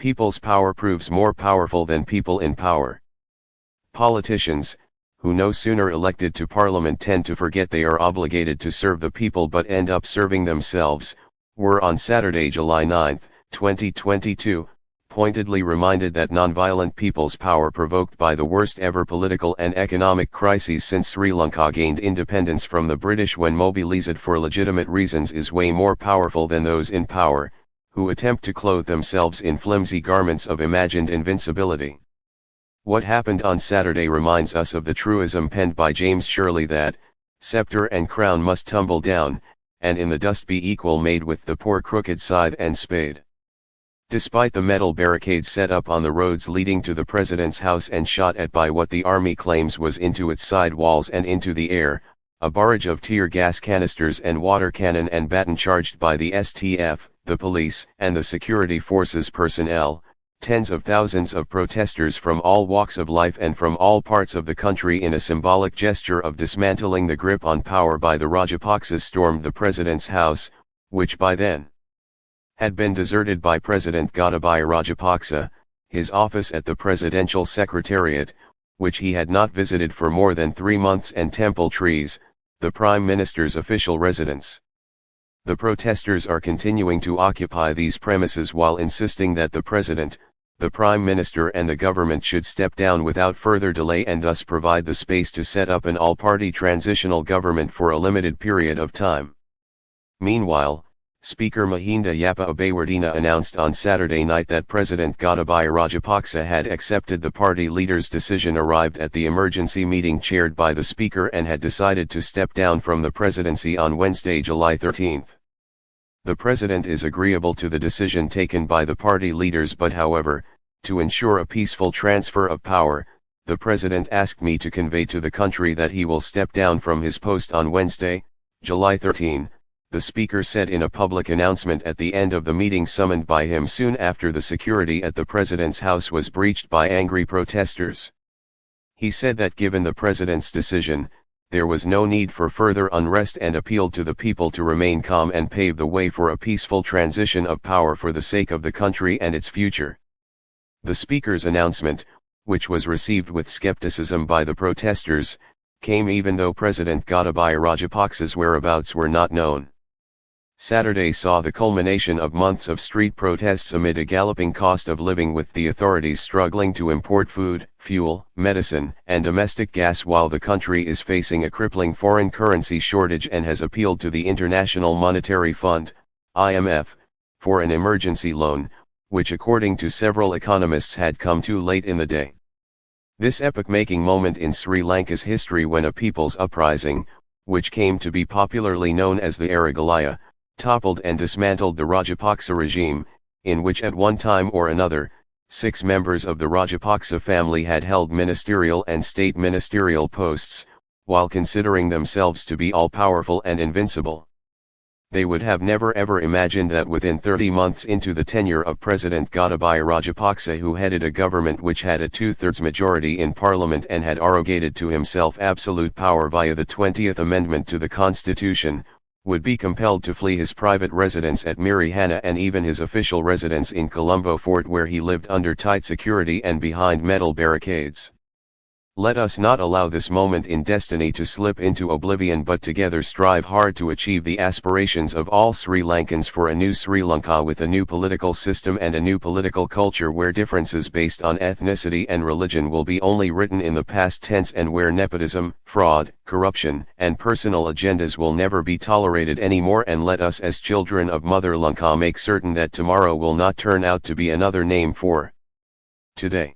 People's power proves more powerful than people in power. Politicians, who no sooner elected to parliament tend to forget they are obligated to serve the people but end up serving themselves, were on Saturday, July 9, 2022, pointedly reminded that nonviolent people's power provoked by the worst ever political and economic crises since Sri Lanka gained independence from the British when mobilized for legitimate reasons is way more powerful than those in power, who attempt to clothe themselves in flimsy garments of imagined invincibility. What happened on Saturday reminds us of the truism penned by James Shirley that, scepter and crown must tumble down, and in the dust be equal made with the poor crooked scythe and spade. Despite the metal barricades set up on the roads leading to the president's house and shot at by what the army claims was into its side walls and into the air, a barrage of tear gas canisters and water cannon and baton charged by the STF, the police and the security forces personnel, tens of thousands of protesters from all walks of life and from all parts of the country in a symbolic gesture of dismantling the grip on power by the Rajapaksas stormed the president's house, which by then had been deserted by President Gotabaya Rajapaksa, his office at the presidential secretariat, which he had not visited for more than 3 months, and Temple Trees, the prime minister's official residence. The protesters are continuing to occupy these premises while insisting that the president, the prime minister and the government should step down without further delay and thus provide the space to set up an all-party transitional government for a limited period of time. Meanwhile, Speaker Mahinda Yapa Abeyewardena announced on Saturday night that President Gotabaya Rajapaksa had accepted the party leader's decision arrived at the emergency meeting chaired by the speaker and had decided to step down from the presidency on Wednesday, July 13. The president is agreeable to the decision taken by the party leaders, but however, to ensure a peaceful transfer of power, the president asked me to convey to the country that he will step down from his post on Wednesday, July 13. The speaker said in a public announcement at the end of the meeting summoned by him soon after the security at the president's house was breached by angry protesters. He said that given the president's decision, there was no need for further unrest and appealed to the people to remain calm and pave the way for a peaceful transition of power for the sake of the country and its future. The speaker's announcement, which was received with skepticism by the protesters, came even though President Gotabaya Rajapaksa's whereabouts were not known. Saturday saw the culmination of months of street protests amid a galloping cost of living, with the authorities struggling to import food, fuel, medicine, and domestic gas while the country is facing a crippling foreign currency shortage and has appealed to the International Monetary Fund, IMF, for an emergency loan, which according to several economists had come too late in the day. This epoch-making moment in Sri Lanka's history, when a people's uprising, which came to be popularly known as the Aragalaya, toppled and dismantled the Rajapaksa regime, in which at one time or another, 6 members of the Rajapaksa family had held ministerial and state ministerial posts, while considering themselves to be all-powerful and invincible. They would have never ever imagined that within 30 months into the tenure of President Gotabaya Rajapaksa, who headed a government which had a 2/3 majority in parliament and had arrogated to himself absolute power via the 20th Amendment to the Constitution, would be compelled to flee his private residence at Mirihana and even his official residence in Colombo Fort, where he lived under tight security and behind metal barricades. Let us not allow this moment in destiny to slip into oblivion, but together strive hard to achieve the aspirations of all Sri Lankans for a new Sri Lanka with a new political system and a new political culture, where differences based on ethnicity and religion will be only written in the past tense, and where nepotism, fraud, corruption, and personal agendas will never be tolerated anymore. And let us as children of Mother Lanka make certain that tomorrow will not turn out to be another name for today.